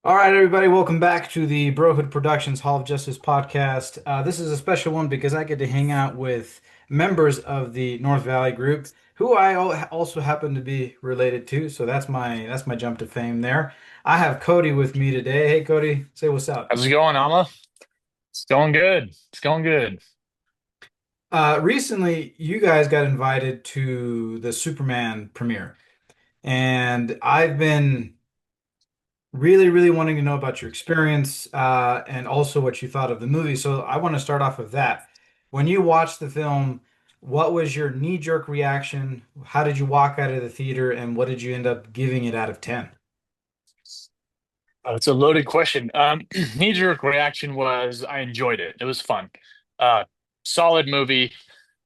All right, everybody, welcome back to the Brohood Productions Hall of Justice podcast. This is a special one because I get to hang out with members of the North Valley group, who also happen to be related to. So that's my jump to fame there. I have Cody with me today. Hey, Cody, say what's up. How's it going, Alma? It's going good. It's going good. Recently, you guys got invited to the Superman premiere, and I've been really wanting to know about your experience and also what you thought of the movie. So I want to start off with that. When you watched the film, what was your knee-jerk reaction? How did you walk out of the theater, and what did you end up giving it out of 10? It's a loaded question. Knee-jerk reaction was I enjoyed it. It was fun. Uh, Solid movie.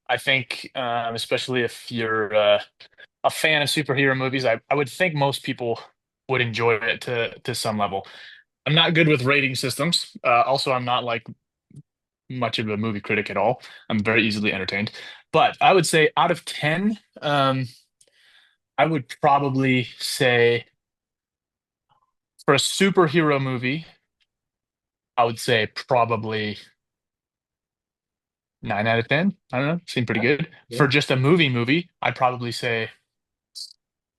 I think, especially if you're a fan of superhero movies, I would think most people would enjoy it to some level. I'm not good with rating systems. Also, I'm not like much of a movie critic at all. I'm very easily entertained. But I would say out of 10, I would probably say for a superhero movie, I would say probably 9 out of 10. I don't know, seemed pretty good. For Yeah, just a movie, I'd probably say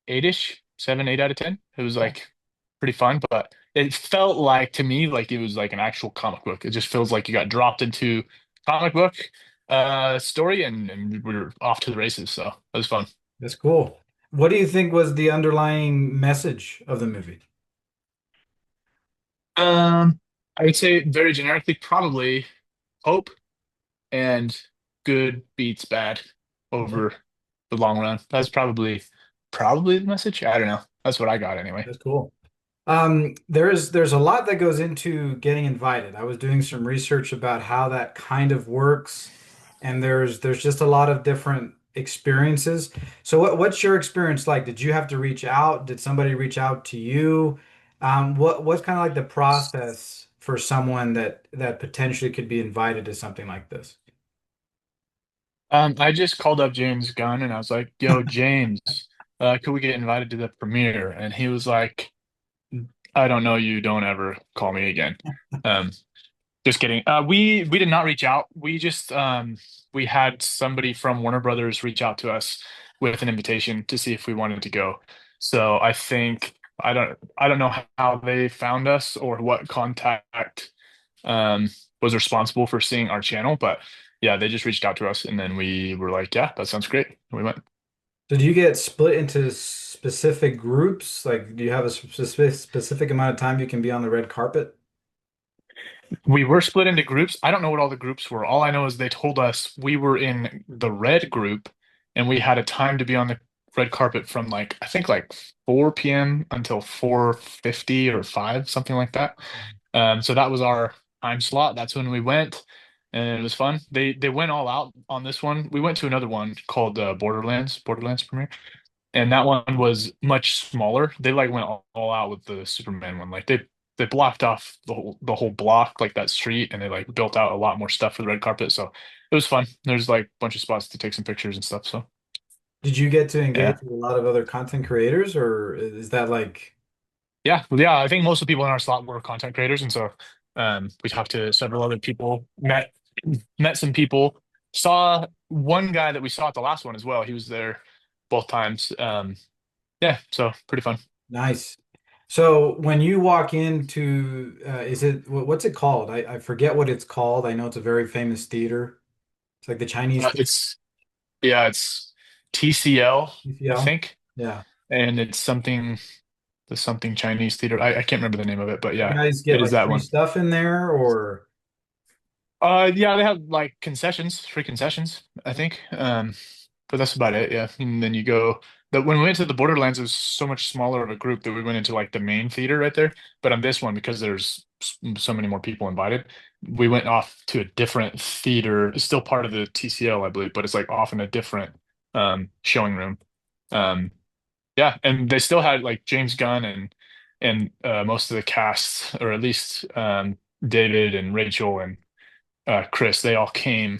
eight-ish, 7, 8 out of 10. It was yeah, like pretty fun, but it felt like to me like it was like an actual comic book. It just feels like you got dropped into comic book story and we are off to the races. So it was fun. that's cool. What do you think was the underlying message of the movie? Um, I would say very generically, probably hope and good beats bad Yeah, over the long run. That's probably the message. I don't know. That's what I got anyway. that's cool. There's a lot that goes into getting invited. I was doing some research about how that kind of works, and there's just a lot of different experiences. So what's your experience like? Did you have to reach out? Did somebody reach out to you? What's kind of like the process for someone that potentially could be invited to something like this? I just called up James Gunn and I was like, "Yo, James, could we get invited to the premiere?" And he was like, "I don't know you. Don't ever call me again." Um, just kidding. We did not reach out. We had somebody from Warner Brothers reach out to us with an invitation to see if we wanted to go. So I think I don't know how they found us or what contact um was responsible for seeing our channel, but yeah, they just reached out to us and then we were like, yeah, that sounds great. And we went. So do you get split into specific groups? Like, do you have a specific amount of time you can be on the red carpet? We were split into groups. I don't know what all the groups were. All I know is they told us we were in the red group and we had a time to be on the red carpet from like I think like 4 p.m. until 4:50 or 5, something like that. So that was our time slot. That's when we went and it was fun. They went all out on this one. We went to another one called Borderlands premiere. And that one was much smaller. They like went all out with the Superman one. Like they blocked off the whole block, like that street, and they like built out a lot more stuff for the red carpet. So it was fun. There's like a bunch of spots to take some pictures and stuff. So Did you get to yeah. engage with a lot of other content creators, or is that like, Yeah. Well, yeah, I think most of the people in our slot were content creators, and so we talked to several other people, met some people, saw one guy that we saw at the last one as well. He was there both times. Yeah, so pretty fun. nice? So when you walk into, is it what's it called? I forget what it's called. I know it's a very famous theater. It's like the Chinese theater, It's Yeah, it's TCL, I UCL. think, Yeah. and it's something Chinese theater. I can't remember the name of it, but You yeah, guys get it is like that free one. stuff in there, or Yeah, they have like concessions, free concessions, I think. But that's about it. Yeah, and then you go. When we went to the Borderlands, it was so much smaller of a group that we went into like the main theater right there. But on this one, because there's so many more people invited, we went off to a different theater. It's still part of the TCL, I believe, but it's like off in a different showing room. Um, yeah, and they still had like James Gunn and most of the cast, or at least David and Rachel and Chris. They all came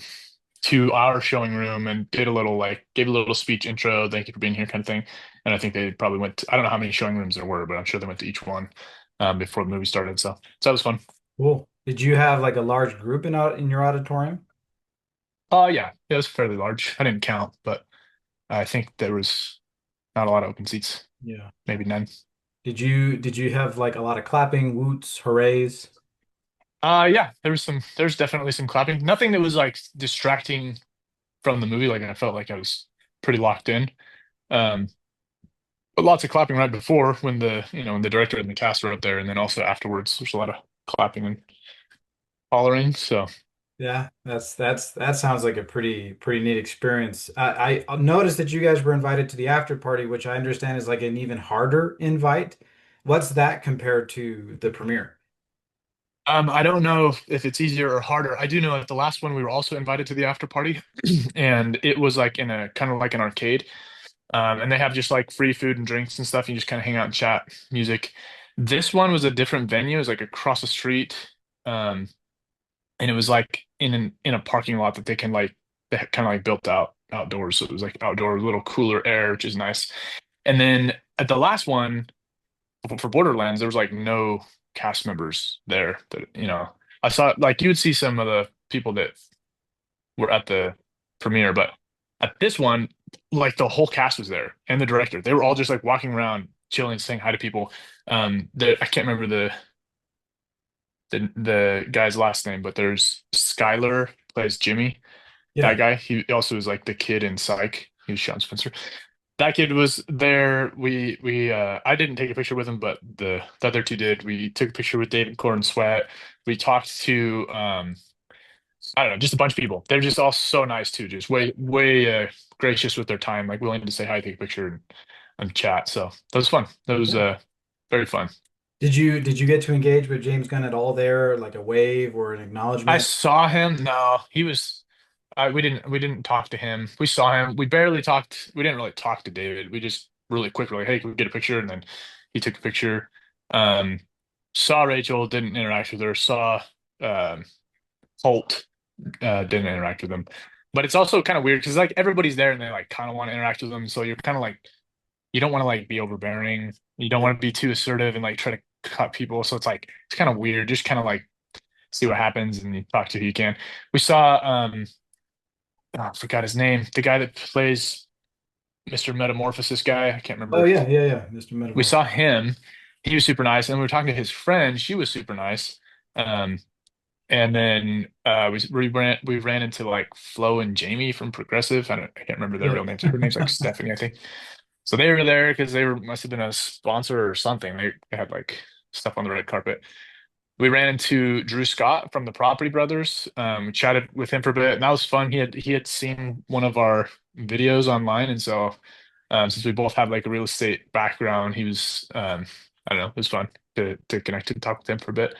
to our showing room and did a little like gave a little speech intro, thank you for being here kind of thing. And I think they probably went to, I don't know how many showing rooms there were, but I'm sure they went to each one. before the movie started. So that was fun. Cool. Did you have like a large group in your auditorium? Yeah, it was fairly large. I didn't count, but I think there was not a lot of open seats, Yeah. maybe none. Did you have like a lot of clapping, whoots, hoorays? Yeah, there's definitely some clapping. Nothing that was like distracting from the movie. Like I felt like I was pretty locked in. Um, but lots of clapping right before when when the director and the cast were up there, and then also afterwards, there's a lot of clapping and hollering. So Yeah, that sounds like a pretty neat experience. I noticed that you guys were invited to the after party, which I understand is like an even harder invite. What's that compared to the premiere? I don't know if it's easier or harder. I do know at the last one we were also invited to the after party, and it was like in a kind of like an arcade. And they have just like free food and drinks and stuff. You just kind of hang out and chat music. This one was a different venue. It was like across the street. Um, and it was like in a parking lot that they kind of like built out outdoors. So it was like outdoor, little cooler air, which is nice. And then at the last one for Borderlands, there was like no cast members there that, I saw like you would see some of the people that were at the premiere, but at this one, like the whole cast was there and the director. They were all just like walking around, chilling, saying hi to people. I can't remember the guy's last name, but there's Skylar plays Jimmy. That Yeah. guy, he also was like the kid in Psych. He was Sean Spencer. That kid was there. We I didn't take a picture with him, but the other two did. We took a picture with David Corn Sweat. We talked to I don't know, just a bunch of people. They're just all so nice too, just way gracious with their time, like willing to say hi, take a picture, and chat. So that was fun. That was Yeah. very fun. Did you get to engage with James Gunn at all there, like a wave or an I acknowledgement? saw him. No, he was. We didn't talk to him. We saw him. We barely talked. We didn't really talk to David. We just really quick were like, hey, can we get a picture? And then he took a picture. Um, saw Rachel, didn't interact with her. Saw um, Holt, didn't interact with them. But it's also kind of weird because like everybody's there and they like kind of want to interact with them. So you're kind of like you don't want to like be overbearing. You don't Yeah. want to be too assertive and like try to cut people. So it's like it's kind of weird. Just kind of like see what happens and you talk to who you can. We saw I forgot his name. The guy that plays Mr. Metamorphosis guy. I can't Oh remember. yeah, yeah, yeah, Mr. We Metamorph. saw him. He was super nice. And we were talking to his friend. She was super nice. Um, and then we ran into like Flo and Jamie from Progressive. I can't remember their Yeah. real names. Her name's like Stephanie, I think. So they were there because they were must have been a sponsor or something. They had like stuff on the red carpet. We ran into Drew Scott from the Property Brothers. We chatted with him for a bit, and that was fun. He had seen one of our videos online, and so since we both have like a real estate background, he was I don't know, it was fun to connect and talk with him for a bit.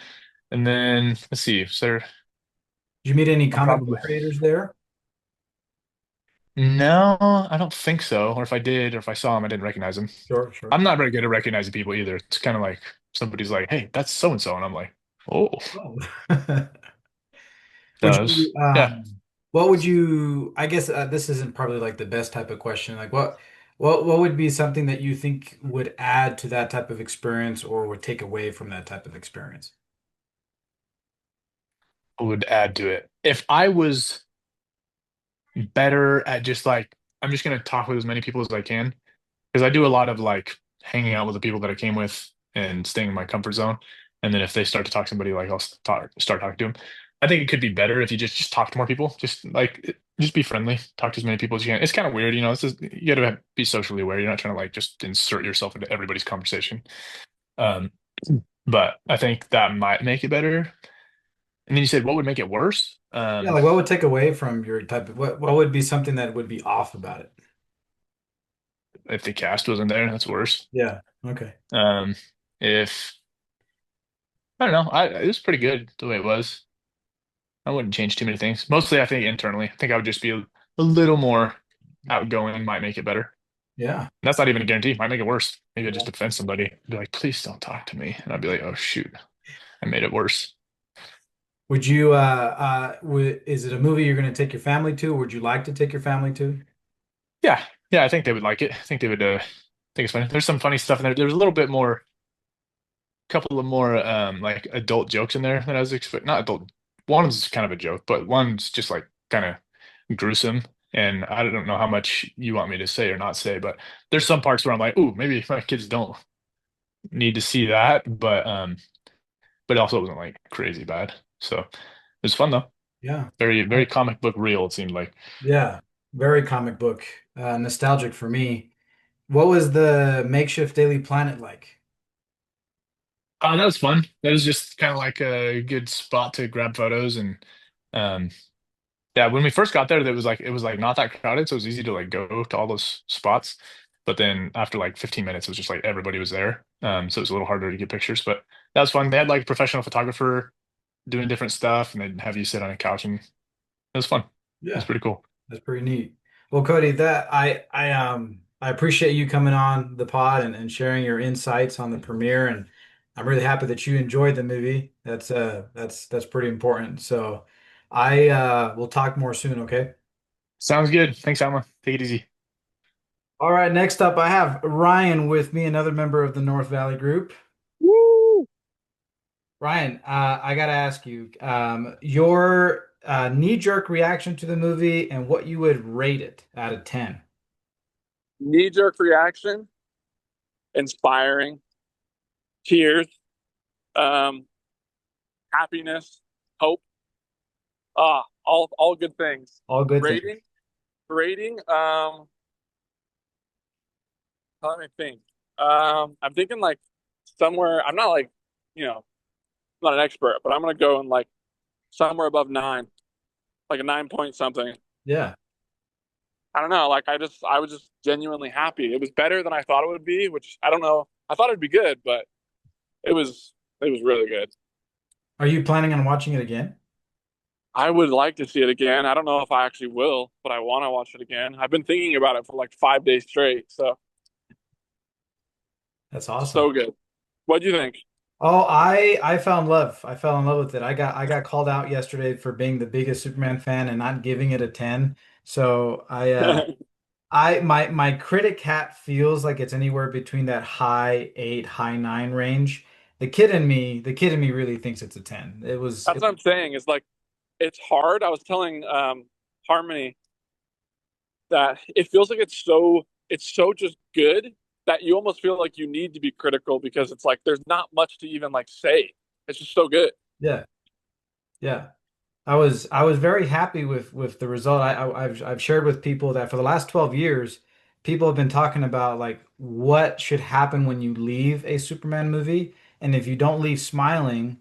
And then let's see, so Did you meet any I'll comic book probably creators there? no, I don't think so. Or if I did, or if I saw him, I didn't recognize him. Sure, sure. I'm not very good at recognizing people either. It's kind of like somebody's like, "Hey, that's so and so," and I'm like, "Oh, Oh. Would that you, was yeah." what would you, I guess this isn't probably like the best type of question. Like what would be something that you think would add to that type of experience or would take away from that type of experience? Would add to it. If I was better at just like, I'm just gonna talk with as many people as I can because I do a lot of like hanging out with the people that I came with and staying in my comfort zone. And then if they start to talk to somebody, like start talking to them. I think it could be better if you just talk to more people. Just be friendly, talk to as many people as you can. It's kind of weird, This is you gotta be socially aware. You're not trying to like just insert yourself into everybody's conversation. Um, but I think that might make it better. And then you said, what would make it worse? Yeah, like what would take away from your type of what would be something that would be off about it? If the cast wasn't there, that's worse. Yeah. Okay. Um, if I don't know, it was pretty good the way it was. I wouldn't change too many things. Mostly, I think internally. I think I would just be a little more outgoing, might make it better. Yeah. And that's not even a guarantee. Might make it worse. Maybe I Yeah. just offend somebody. Be like, please don't talk to me. And I'd be like, oh shoot, I made it worse. Would you is it a movie you're going to take your family to? Or would you like to take your family to? Yeah, yeah, I think they would like it. I think they would think it's funny. There's some funny stuff in there. There's a little bit more. couple of more like adult jokes in there that I was expecting. Not adult. One's kind of a joke, but one's just like kind of gruesome. And I don't know how much you want me to say or not say, but there's some parts where I'm like, ooh, maybe my kids don't need to see that, but it also wasn't like crazy bad. So it was fun though. Yeah. Very, very comic book real, it seemed like. Yeah. Very comic book, nostalgic for me. What was the makeshift Daily Planet like? That was fun. That was just kind of like a good spot to grab photos and um yeah, when we first got there, it was like not that crowded, so it was easy to like go to all those spots. But then after like 15 minutes, it was just like everybody was there. So it was a little harder to get pictures, but that was fun. They had like a professional photographer doing different stuff, and they'd have you sit on a couch, and it was fun. It was Yeah. pretty cool. That's pretty neat. Well, Cody, that I appreciate you coming on the pod and sharing your insights on the premiere, and I'm really happy that you enjoyed the movie. That's pretty important. So I will talk more soon, okay? Sounds good. Thanks, Alma. Take it easy. All right, next up I have Ryan with me, another member of the North Valley group. Woo! Ryan, I gotta ask you, your knee-jerk reaction to the movie and what you would rate it out of 10. Knee jerk reaction, inspiring, tears, um, happiness, hope. All good things. All good things. Rating, rating. Let me think. I'm thinking like somewhere. I'm not like, you know, I'm not an expert, but I'm gonna go in like somewhere above nine, like a 9 point something. Yeah. I don't know. Like I was just genuinely happy. It was better than I thought it would be, which I don't know. I thought it'd be good, but it was it was really good. Are you planning on watching it again? I would like to see it again. I don't know if I actually will, but I want to watch it again. I've been thinking about it for like 5 days straight. So That's awesome. so good. What do you think? Oh, I fell in love. I fell in love with it. I got called out yesterday for being the biggest Superman fan and not giving it a 10. So my critic hat feels like it's anywhere between that high 8, high 9 range. The kid in me really thinks it's a 10. That's what I'm saying. Is like it's hard. I was telling Harmony that it feels like it's so just good that you almost feel like you need to be critical because it's like there's not much to even like say. It's just so good. Yeah. Yeah. I was very happy with the result. I've shared with people that for the last 12 years, people have been talking about like what should happen when you leave a Superman movie, and if you don't leave smiling,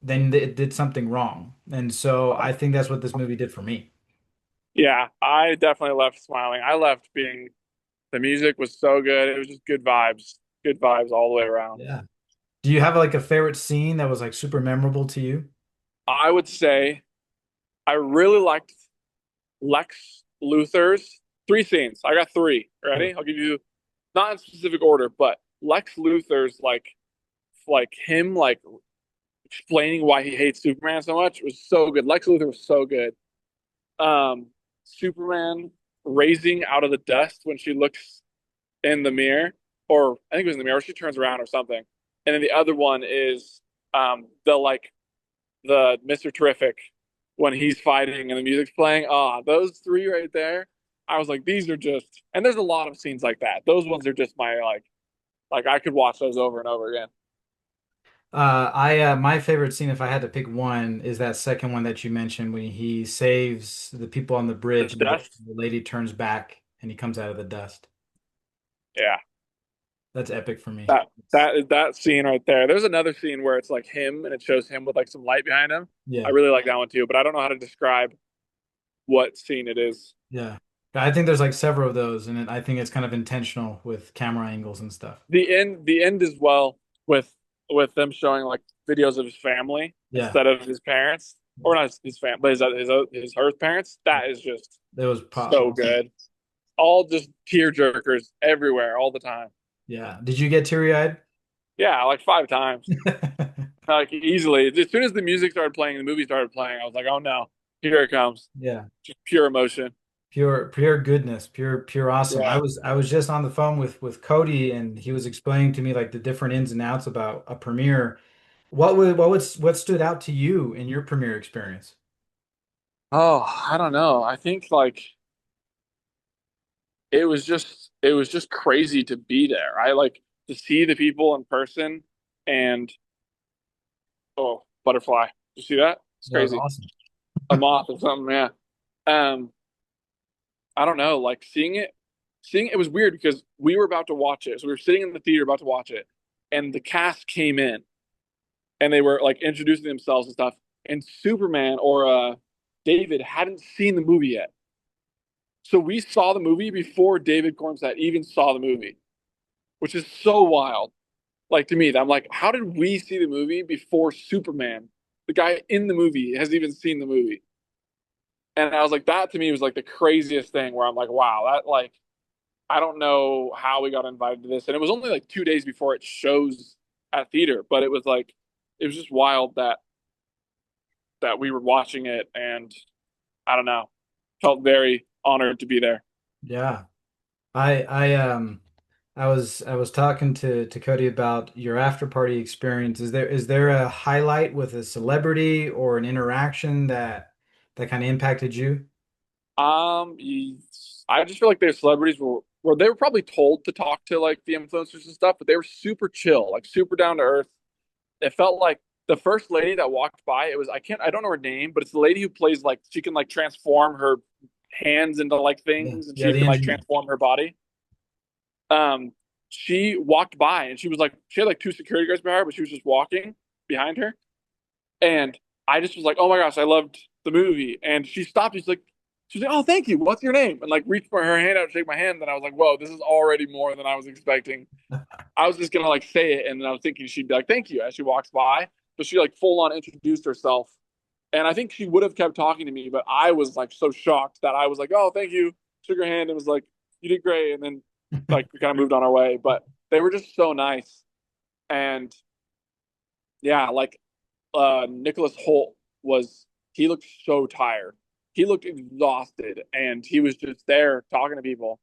then it did something wrong. And so I think that's what this movie did for me. Yeah, I definitely left smiling. I left being the music was so good. It was just good vibes all the way around. Yeah. Do you have like a favorite scene that was like super memorable to you? I would say I really liked Lex Luthor's three scenes. I got three. Okay. Ready? I'll give you not in specific order, but Lex Luthor's like him like explaining why he hates Superman so much was so good. Lex Luthor was so good. Superman raising out of the dust when she looks in the mirror, or I think it was in the mirror, she turns around or something. And then the other one is the Mr. Terrific when he's fighting and the music's playing. Ah, those three right there. I was like, these are just, and there's a lot of scenes like that. Those ones are just my like I could watch those over and over again. I my favorite scene, if I had to pick one, is that second one that you mentioned when he saves the people on the The bridge and dust, the lady turns back and he comes out of the dust. yeah, That's epic for me. that scene right there. There's another scene where it's like him and it shows him with like some light behind him. I Yeah, really like that one too, but I don't know how to describe what scene it is. yeah. I think there's like several of those, and I think it's kind of intentional with camera angles and stuff. The end as well with them showing like videos of his family Yeah, instead of his parents, or not his family, but his Earth parents. That is just it was so awesome. good. All just tear jerkers everywhere all the time. Yeah. Did you get teary-eyed? Yeah, like 5 times, like easily. As soon as the music started playing, the movie started playing, I was like, oh no, here it comes. Yeah. Just pure emotion. Pure goodness, pure awesome. Yeah. I was just on the phone with Cody, and he was explaining to me like the different ins and outs about a premiere. What stood out to you in your premiere experience? Oh, I don't know. I think like it was just crazy to be there. I like to see the people in person and oh, butterfly. You see that? It's That was crazy. awesome. A moth or something, yeah. Um, I don't know, like seeing it was weird because we were about to watch it. So we were sitting in the theater about to watch it, and the cast came in and they were like introducing themselves and stuff. And Superman or David hadn't seen the movie yet. So we saw the movie before David Cornsat even saw the movie, which is so wild. Like to me, I'm like, how did we see the movie before Superman, the guy in the movie, has even seen the movie? And I was like, that to me was like the craziest thing where I'm like, wow, that like I don't know how we got invited to this. And it was only like 2 days before it shows at theater, but it was like it was just wild that we were watching it and I don't know, felt very honored to be there. Yeah. I I was talking to Cody about your after party experience. Is there a highlight with a celebrity or an interaction that kind of impacted you? I just feel like their celebrities were they were probably told to talk to like the influencers and stuff, but they were super chill, like super down to earth. It felt like the first lady that walked by, it was I don't know her name, but it's the lady who plays like she can like transform her hands into like Yeah. things and Yeah, she the can like engineer. transform her body. Um, she walked by and she was like she had like two security guards behind her, but she was just walking behind her. And I just was like, oh my gosh, I loved the movie. And she stopped. She's like, oh, thank you. What's your name? And like reached for her hand out, shake my hand. And I was like, whoa, this is already more than I was expecting. I was just gonna like say it, and then I was thinking she'd be like, thank you as she walks by. But she like full on introduced herself. And I think she would have kept talking to me, but I was like so shocked that I was like, oh, thank you. Shook her hand and was like, you did great. And then like we kind of moved on our way. But they were just so nice. And yeah, like Nicholas Holt was he looked so tired. He looked exhausted and he was just there talking to people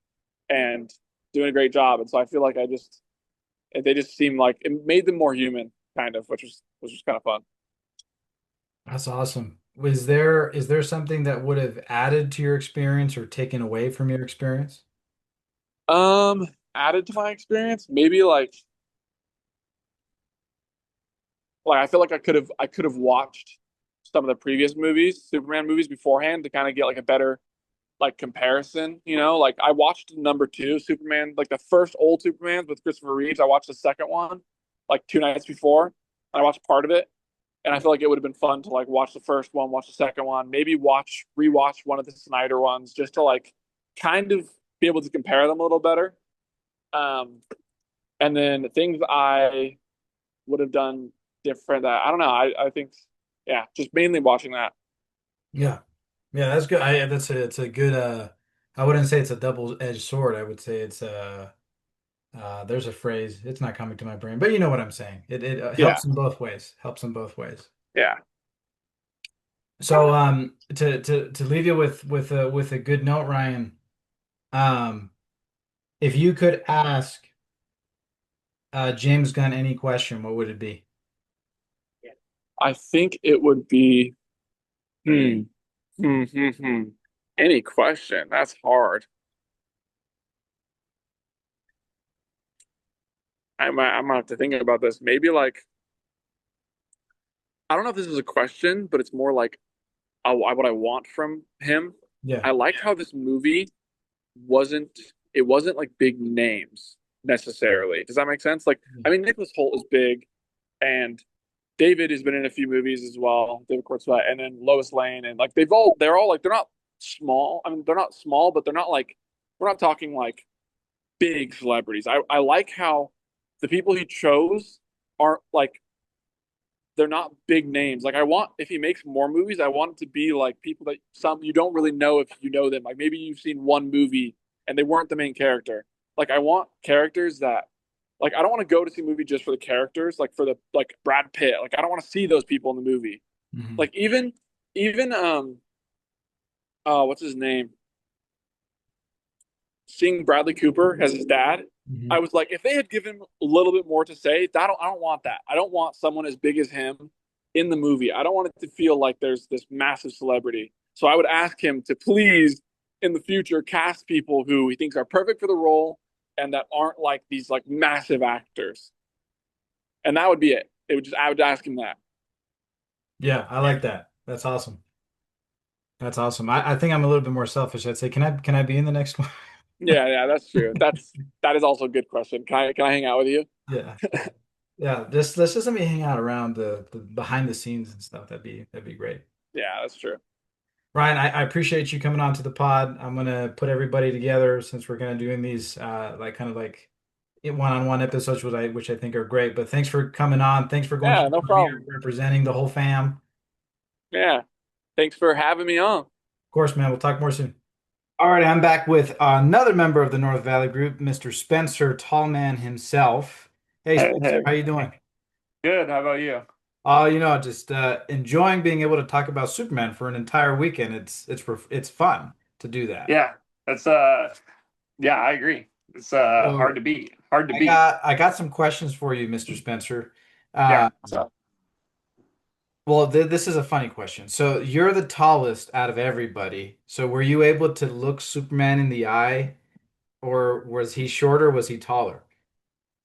and doing a great job. And so I feel like they just seemed like it made them more human, kind of, which was kind of fun. That's awesome. Is there something that would have added to your experience or taken away from your experience? Um, Added to my experience, maybe like I feel like I could have watched some of the previous movies, Superman movies beforehand to kind of get like a better like comparison, you know? Like I watched number two, Superman, like the first old Superman with Christopher Reeves. I watched the second one like 2 nights before. And I watched part of it. And I feel like it would have been fun to like watch the first one, watch the second one, maybe rewatch one of the Snyder ones just to like kind of be able to compare them a little better. Um, and then things I would have done different that I don't know. I think yeah, just mainly watching that. Yeah. Yeah, that's good. It's a good I wouldn't say it's a double-edged sword. I would say it's there's a phrase. It's not coming to my brain, but you know what I'm saying. It Yeah. helps in both ways. Helps in both ways. Yeah. So to leave you with a good note, Ryan, um if you could ask James Gunn any question, what would it be? I think it would be hmm, hmm. Any question? That's hard. I might have to think about this. Maybe like I don't know if this is a question, but it's more like what I want from him. Yeah. I liked how this movie wasn't it wasn't like big names necessarily. Does that make sense? Like I mean Nicholas Holt is big and David has been in a few movies as well, David Cornswet, and then Lois Lane and like they're all like they're not small. I mean they're not small, but they're not like we're not talking like big celebrities. I like how the people he chose aren't like they're not big names. Like I want if he makes more movies, I want it to be like people that some you don't really know if you know them. Like maybe you've seen one movie and they weren't the main character. Like I want characters that like I don't want to go to see a movie just for the characters, like for the like Brad Pitt. Like I don't want to see those people in the movie. Mhm. Like even what's his name? seeing Bradley Cooper as his dad, I Mhm. was like, if they had given him a little bit more to say, I don't want that. I don't want someone as big as him in the movie. I don't want it to feel like there's this massive celebrity. So I would ask him to please, in the future, cast people who he thinks are perfect for the role and that aren't like these like massive actors. And that would be it. It would just I would ask him that. Yeah, I like that. That's awesome. That's awesome. I think I'm a little bit more selfish. I'd say, can I be in the next one? Yeah, yeah, that's true. That is also a good question. Can I hang out with you? Yeah, yeah, yeah. Just let's just let me hang out around the behind the scenes and stuff. That'd be great. Yeah, that's true. Ryan, I appreciate you coming on to the pod. I'm gonna put everybody together since we're gonna doing these like kind of like one-on-one episodes, which I think are great. But thanks for coming on. Thanks for going to Yeah, the no premiere, problem. representing the whole fam. Yeah. Thanks for having me on. Of course, man. We'll talk more soon. All right, I'm back with another member of the North Valley Group, Mr. Spencer Tallman himself. Hey, Hey, Spencer, hey, how you doing? good. How about you? Just enjoying being able to talk about Superman for an entire weekend. It's fun to do that. Yeah, that's yeah, I agree. It's hard So to beat. Hard to I beat. got I got some questions for you, Mr. Spencer. Yeah. Uh, So well, this is a funny question. So you're the tallest out of everybody. So were you able to look Superman in the eye, or was he shorter? Was he taller?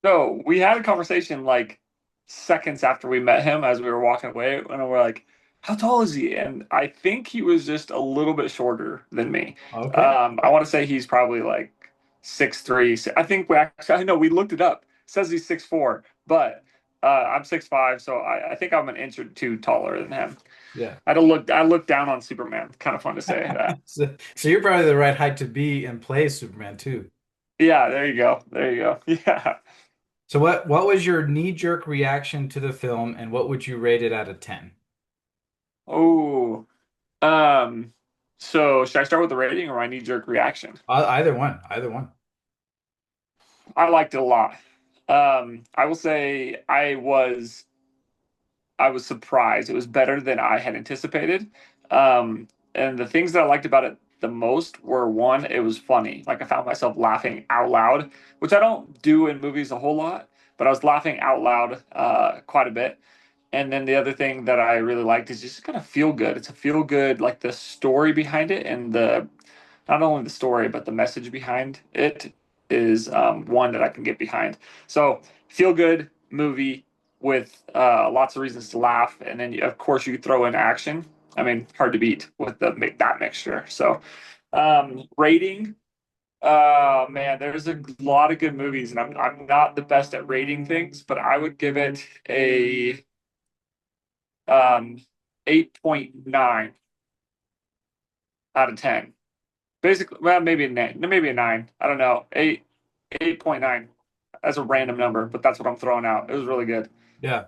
so we had a conversation like seconds after we met him as we were walking away, and we're like, "How tall is he?" And I think he was just a little bit shorter than me. Okay. I want to say he's probably like 6'3". I think we actually, I know we looked it up. It says he's 6'4", but I'm 6'5", so I think I'm an inch or two taller than him. Yeah. I looked down on Superman. Kind of fun to say that. So you're probably the right height to be and play Superman too. Yeah, there you go. There you go. Yeah. So what was your knee-jerk reaction to the film, and what would you rate it out of 10? Oh. Um. So should I start with the rating or my knee-jerk reaction? Either one, either one. I liked it a lot. I will say I was surprised. It was better than I had anticipated. And the things that I liked about it the most were one, it was funny. Like I found myself laughing out loud, which I don't do in movies a whole lot, but I was laughing out loud quite a bit. And then the other thing that I really liked is just kind of feel good. It's a feel good, like the story behind it and the not only the story but the message behind it is one that I can get behind. So feel good movie with lots of reasons to laugh, and then of course you throw in action. I mean, hard to beat with that mixture. So rating. Man, there's a lot of good movies, and I'm not the best at rating things, but I would give it a um 8.9 out of 10. Basically, well, maybe a 9, maybe a 9. I don't know. 8.9 as a random number, but that's what I'm throwing out. It was really good. Yeah.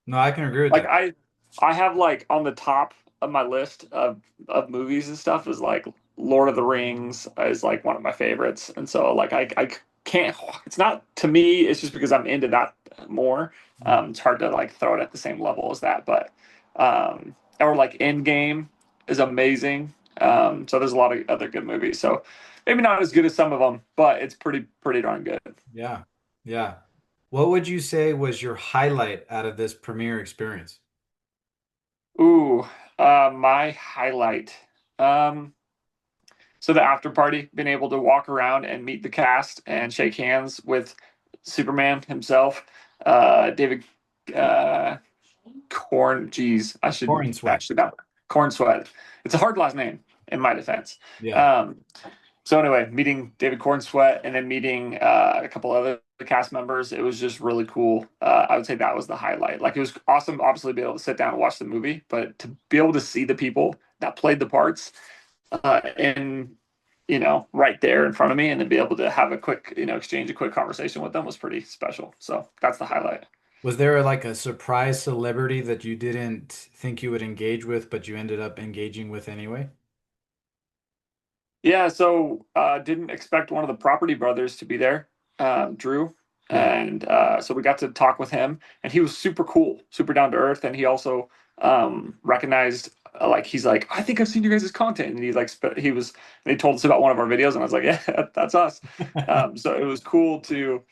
No, I can agree with Like that. I have like on the top of my list of movies and stuff is like Lord of the Rings is like one of my favorites. And so like I can't it's not to me, it's just because I'm into that more. It's hard to like throw it at the same level as that, but or like Endgame is amazing. So there's a lot of other good movies. So maybe not as good as some of them, but it's pretty darn good. Yeah. Yeah. What would you say was your highlight out of this premiere experience? Ooh, my highlight. Um, so the after party, being able to walk around and meet the cast and shake hands with Superman himself, David uh, Geez, I should Orange sweat. actually not Corn Sweat. It's a hard last name in my defense. Yeah. Um, so anyway, meeting David Corn Sweat and then meeting a couple other cast members, it was just really cool. I would say that was the highlight. Like it was awesome, obviously, to be able to sit down and watch the movie, but to be able to see the people that played the parts and right there in front of me, and then be able to have a quick, exchange a quick conversation with them was pretty special. So that's the highlight. Was there like a surprise celebrity that you didn't think you would engage with, but you ended up engaging with anyway? Yeah, so didn't expect one of the Property Brothers to be there, Drew. Yeah. and so we got to talk with him, and he was super cool, super down to earth, and he also recognized like he's like, I think I've seen you guys' content, and he like he was they told us about one of our videos, and I was like, yeah, that's us. So it was cool to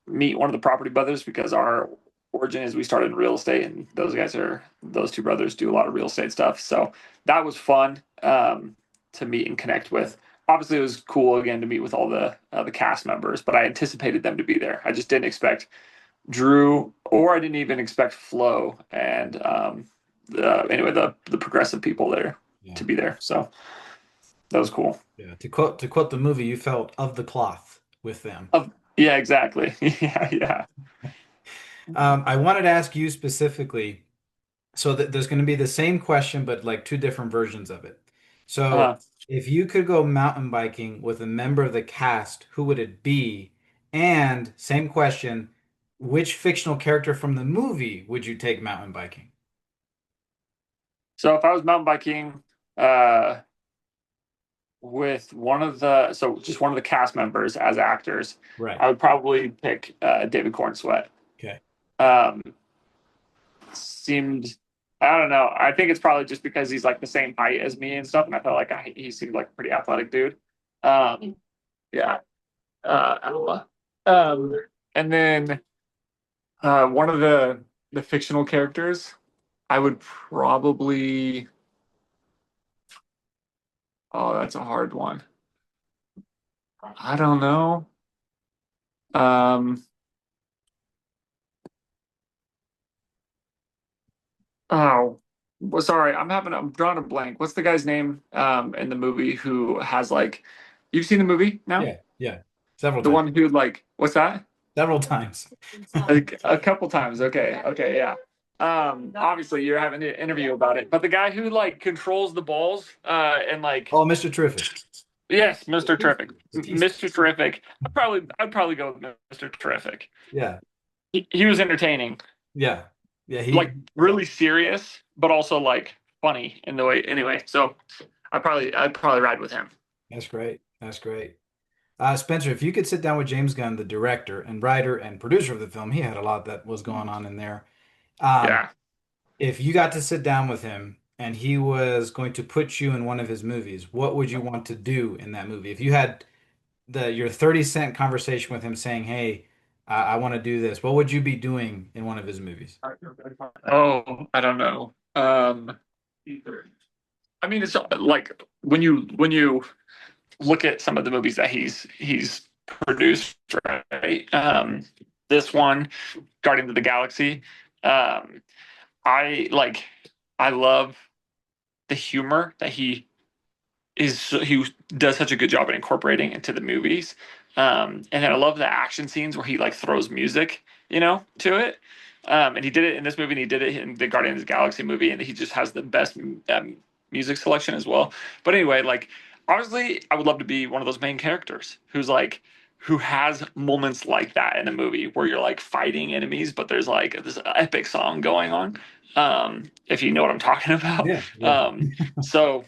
meet one of the property brothers because our origin is we started in real estate, and those two brothers do a lot of real estate stuff. So that was fun to meet and connect with. Obviously, it was cool again to meet with all the cast members, but I anticipated them to be there. I just didn't expect Drew, or I didn't even expect Flo, and anyway, the progressive people there Yeah. to be there. So that was cool. Yeah. To quote the movie, you felt of the cloth with them. Of Yeah, exactly. Yeah, yeah. I wanted to ask you specifically. So there's going to be the same question, but like two different versions of it. So Uh, if you could go mountain biking with a member of the cast, who would it be? And same question, which fictional character from the movie would you take mountain biking? so if I was mountain biking, uh, with just one of the cast members as actors, Right. I would probably pick David Corn Sweat. Okay. Um, seemed I don't know. I think it's probably just because he's like the same height as me and stuff, and I felt like he seemed like a pretty athletic dude. Um, yeah, Alma. Um, and then one of the fictional characters, I would probably. Oh, that's a hard one. I don't know. Um, Oh, well, sorry, I'm drawing a blank. What's the guy's name in the movie who has like you've seen the movie now? Yeah. Yeah. Several The times. one who like what's that? Several times. Like a couple times. Okay. Okay, yeah. Obviously you're having an interview about it, but the guy who like controls the balls and like Oh, Mr. Terrific. yes, Mr. Terrific. The piece. Mr. Terrific. I'd probably go with Mr. Terrific. Yeah. He was entertaining. Yeah. Yeah. Like really serious, but also like funny in the way. Anyway, so I'd probably ride with him. That's great. That's great. Spencer, if you could sit down with James Gunn, the director and writer and producer of the film, he had a lot that was going on in there. Um, Yeah. if you got to sit down with him and he was going to put you in one of his movies, what would you want to do in that movie? If you had your 30-cent conversation with him saying, "Hey, I want to do this," what would you be doing in one of his movies? Oh, I don't know. I mean, it's like when you look at some of the movies that he's produced, right? This one, Guardians of the Galaxy. Um, I like. I love the humor that he does such a good job at incorporating into the movies. And then I love the action scenes where he like throws music, to it. And he did it in this movie, and he did it in the Guardians of the Galaxy movie, and he just has the best music selection as well. But anyway, like honestly, I would love to be one of those main characters who has moments like that in a movie where you're like fighting enemies, but there's like this epic song going on. If you know what I'm talking about. Yeah, yeah. So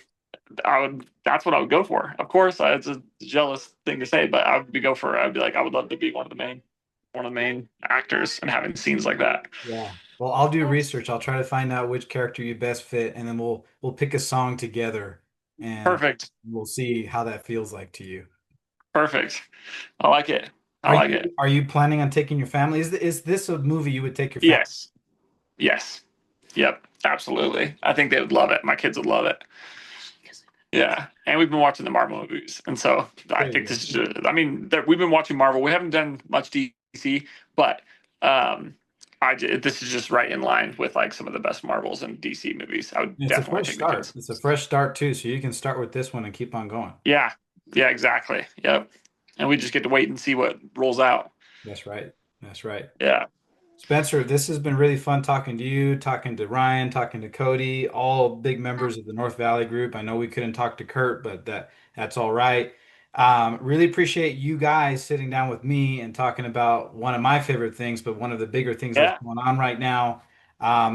that's what I would go for. Of course, it's a jealous thing to say, but I'd be like, I would love to be one of the main actors and having scenes like that. Yeah. Well, I'll do research. I'll try to find out which character you best fit, and then we'll pick a song together and Perfect. we'll see how that feels like to you. Perfect. I like it. I Are like you it. are you planning on taking your family? Is this a movie you would take your family? Yes. Yes. Yep. Absolutely. I think they would love it. My kids would love it. Yeah, and we've been watching the Marvel movies, and so I There you think go. this is. We've been watching Marvel. We haven't done much DC, but this is just right in line with like some of the best Marvels and DC movies. I would It's a definitely fresh take the start. kids. It's a fresh start too, so you can start with this one and keep on going. Yeah, yeah, exactly. Yep, and we just get to wait and see what rolls out. That's right. That's right. Yeah, Spencer, this has been really fun talking to you, talking to Ryan, talking to Cody, all big members of the North Valley group. I know we couldn't talk to Kurt, but that's all right. Really appreciate you guys sitting down with me and talking about one of my favorite things, but one of the bigger things that's yeah, going on right now.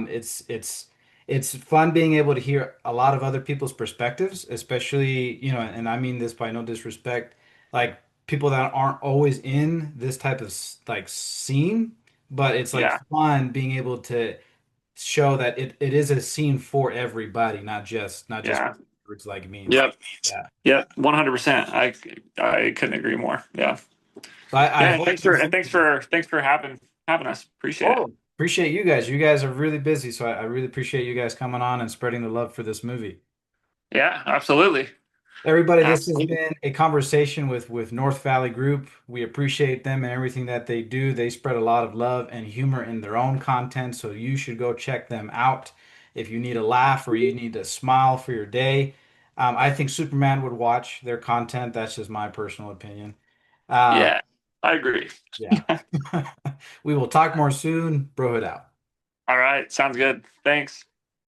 It's fun being able to hear a lot of other people's perspectives, especially, and I mean this by no disrespect, like people that aren't always in this type of like scene, but it's like Yeah, fun being able to show that it is a scene for everybody, not just yeah, words like me. yep, Yeah. yep, 100%. I couldn't agree more. Yeah, So I yeah. And hope thanks for this. having us. Appreciate it. Oh, appreciate you guys. You guys are really busy, so I really appreciate you guys coming on and spreading the love for this movie. Yeah, absolutely, Everybody, this has absolutely. been a conversation with North Valley Group. We appreciate them and everything that they do. They spread a lot of love and humor in their own content, so you should go check them out if you need a laugh or you need a smile for your day. I think Superman would watch their content. That's just my personal opinion. Uh, Yeah, I agree. yeah. We will talk more soon. Brohood out. All right, sounds good. Thanks.